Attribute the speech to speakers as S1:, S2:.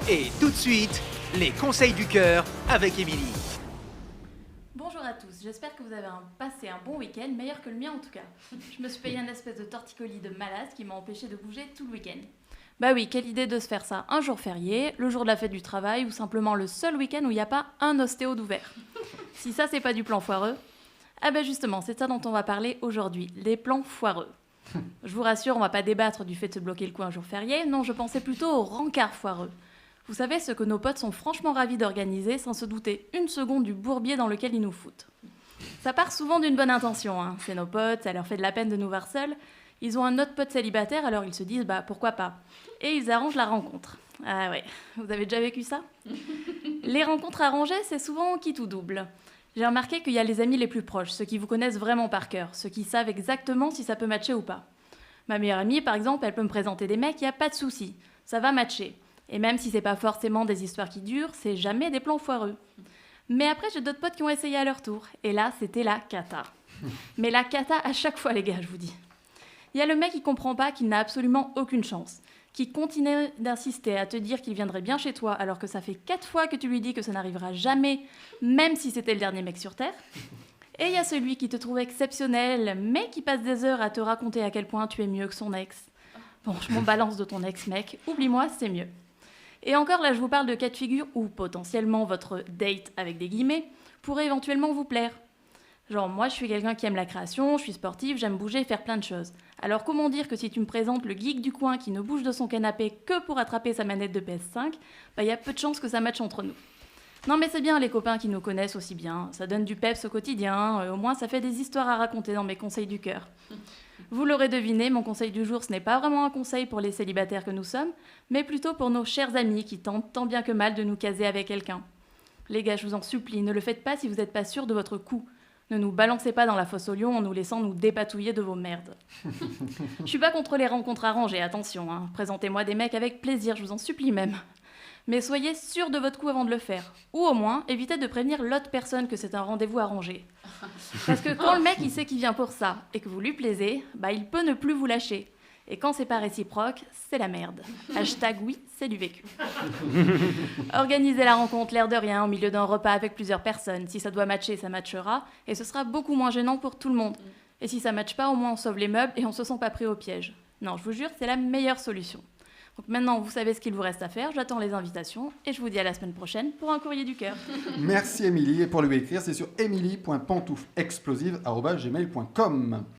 S1: Et tout de suite, les conseils du cœur avec Émilie.
S2: Bonjour à tous, j'espère que vous avez passé un bon week-end, meilleur que le mien en tout cas. Je me suis payé un espèce de torticolis de malade qui m'a empêché de bouger tout le week-end. Bah oui, quelle idée de se faire ça un jour férié, le jour de la fête du travail ou simplement le seul week-end où il n'y a pas un ostéo d'ouvert. Si ça c'est pas du plan foireux, ah bah justement, c'est ça dont on va parler aujourd'hui, les plans foireux. Je vous rassure, on va pas débattre du fait de se bloquer le coup un jour férié, non, je pensais plutôt aux rencarts foireux. Vous savez, ce que nos potes sont franchement ravis d'organiser sans se douter une seconde du bourbier dans lequel ils nous foutent. Ça part souvent d'une bonne intention, hein. C'est nos potes, ça leur fait de la peine de nous voir seuls. Ils ont un autre pote célibataire, alors ils se disent bah pourquoi pas. Et ils arrangent la rencontre. Ah ouais, vous avez déjà vécu ça? Les rencontres arrangées, c'est souvent qui tout double. J'ai remarqué qu'il y a les amis les plus proches, ceux qui vous connaissent vraiment par cœur, ceux qui savent exactement si ça peut matcher ou pas. Ma meilleure amie, par exemple, elle peut me présenter des mecs, il n'y a pas de souci, ça va matcher. Et même si c'est pas forcément des histoires qui durent, c'est jamais des plans foireux. Mais après, j'ai d'autres potes qui ont essayé à leur tour. Et là, c'était la cata. Mais la cata à chaque fois, les gars, je vous dis. Il y a le mec qui comprend pas qu'il n'a absolument aucune chance, qui continue d'insister à te dire qu'il viendrait bien chez toi alors que ça fait 4 fois que tu lui dis que ça n'arrivera jamais, même si c'était le dernier mec sur Terre. Et il y a celui qui te trouve exceptionnel, mais qui passe des heures à te raconter à quel point tu es mieux que son ex. Bon, je m'en balance de ton ex, mec. Oublie-moi, c'est mieux. Et encore, là, je vous parle de cas de figure où, potentiellement, votre date, avec des guillemets, pourrait éventuellement vous plaire. Genre, moi, je suis quelqu'un qui aime la création, je suis sportive, j'aime bouger et faire plein de choses. Alors, comment dire que si tu me présentes le geek du coin qui ne bouge de son canapé que pour attraper sa manette de PS5, bah, y a peu de chances que ça matche entre nous. Non, mais c'est bien les copains qui nous connaissent aussi bien. Ça donne du peps au quotidien, au moins ça fait des histoires à raconter dans mes conseils du cœur. Vous l'aurez deviné, mon conseil du jour, ce n'est pas vraiment un conseil pour les célibataires que nous sommes, mais plutôt pour nos chers amis qui tentent tant bien que mal de nous caser avec quelqu'un. Les gars, je vous en supplie, ne le faites pas si vous n'êtes pas sûr de votre coup. Ne nous balancez pas dans la fosse au lion en nous laissant nous dépatouiller de vos merdes. Je suis pas contre les rencontres arrangées, attention, hein. Présentez-moi des mecs avec plaisir, je vous en supplie même. Mais soyez sûr de votre coup avant de le faire. Ou au moins, évitez de prévenir l'autre personne que c'est un rendez-vous arrangé. Parce que quand le mec il sait qu'il vient pour ça et que vous lui plaisez, bah il peut ne plus vous lâcher. Et quand c'est pas réciproque, c'est la merde. Hashtag oui, c'est du vécu. Organisez la rencontre l'air de rien au milieu d'un repas avec plusieurs personnes. Si ça doit matcher, ça matchera. Et ce sera beaucoup moins gênant pour tout le monde. Et si ça matche pas, au moins on sauve les meubles et on se sent pas pris au piège. Non, je vous jure, c'est la meilleure solution. Donc maintenant, vous savez ce qu'il vous reste à faire. J'attends les invitations et je vous dis à la semaine prochaine pour un courrier du cœur.
S3: Merci Émilie. Et pour lui écrire, c'est sur emily.pantouflexplosive@gmail.com.